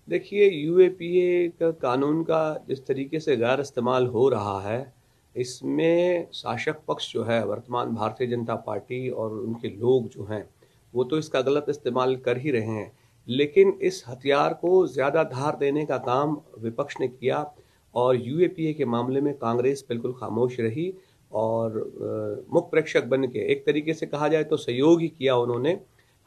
देखिए, यूएपीए का कानून का जिस तरीके से गैर इस्तेमाल हो रहा है, इसमें शासक पक्ष जो है वर्तमान भारतीय जनता पार्टी और उनके लोग जो हैं, वो तो इसका गलत इस्तेमाल कर ही रहे हैं। लेकिन इस हथियार को ज़्यादा धार देने का काम विपक्ष ने किया और यूएपीए के मामले में कांग्रेस बिल्कुल खामोश रही और मुख्य प्रेक्षक बन के एक तरीके से कहा जाए तो सहयोग ही किया उन्होंने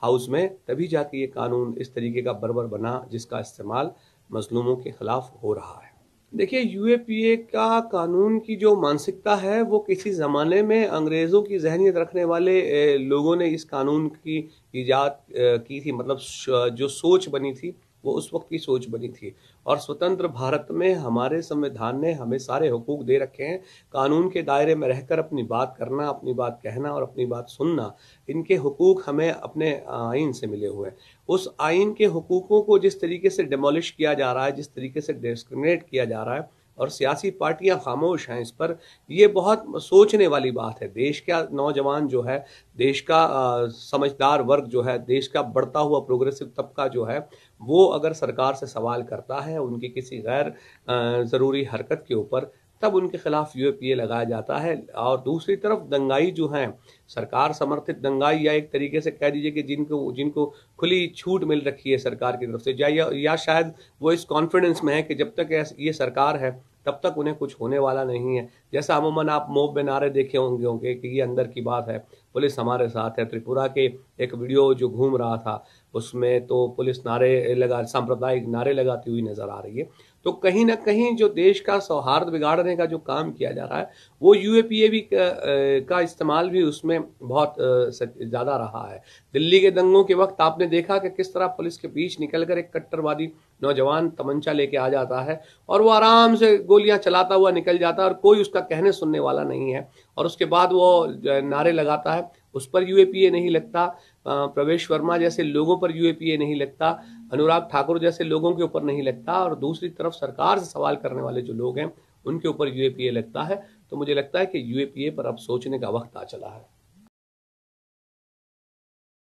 हाउस में, तभी जाके ये कानून इस तरीके का बर्बर बना जिसका इस्तेमाल मजलूमों के खिलाफ हो रहा है। देखिए, यूएपीए का कानून की जो मानसिकता है वो किसी ज़माने में अंग्रेज़ों की ज़हनियत रखने वाले लोगों ने इस कानून की इजाद की थी, मतलब जो सोच बनी थी वो उस वक्त की सोच बनी थी। और स्वतंत्र भारत में हमारे संविधान ने हमें सारे हुकूक दे रखे हैं। कानून के दायरे में रहकर अपनी बात करना, अपनी बात कहना और अपनी बात सुनना, इनके हुकूक हमें अपने आइन से मिले हुए हैं। उस आइन के हुकूकों को जिस तरीके से डिमोलिश किया जा रहा है, जिस तरीके से डिस्क्रिमिनेट किया जा रहा है और सियासी पार्टियां खामोश हैं इस पर, ये बहुत सोचने वाली बात है। देश का नौजवान जो है, देश का समझदार वर्ग जो है, देश का बढ़ता हुआ प्रोग्रेसिव तबका जो है, वो अगर सरकार से सवाल करता है उनकी किसी गैर ज़रूरी हरकत के ऊपर, तब उनके खिलाफ यूएपीए लगाया जाता है। और दूसरी तरफ दंगाई जो हैं, सरकार समर्थित दंगाई, या एक तरीके से कह दीजिए कि जिनको जिनको खुली छूट मिल रखी है सरकार की तरफ से, या शायद वो इस कॉन्फिडेंस में है कि जब तक ये सरकार है तब तक उन्हें कुछ होने वाला नहीं है। जैसा अमूमन आप मोब में नारे देखे होंगे कि ये अंदर की बात है, पुलिस हमारे साथ है। त्रिपुरा के एक वीडियो जो घूम रहा था उसमें तो पुलिस सांप्रदायिक नारे लगाती हुई नजर आ रही है। तो कहीं ना कहीं जो देश का सौहार्द बिगाड़ने का जो काम किया जा रहा है, वो यूएपीए भी का इस्तेमाल भी उसमें बहुत ज़्यादा रहा है। दिल्ली के दंगों के वक्त आपने देखा कि किस तरह पुलिस के बीच निकलकर एक कट्टरवादी नौजवान तमंचा लेके आ जाता है और वो आराम से गोलियां चलाता हुआ निकल जाता है और कोई उसका कहने सुनने वाला नहीं है। और उसके बाद वो नारे लगाता है, उस पर यूएपीए नहीं लगता। प्रवेश वर्मा जैसे लोगों पर यूएपीए नहीं लगता, अनुराग ठाकुर जैसे लोगों के ऊपर नहीं लगता, और दूसरी तरफ सरकार से सवाल करने वाले जो लोग हैं उनके ऊपर यूएपीए लगता है। तो मुझे लगता है कि यूएपीए पर अब सोचने का वक्त आ चला है।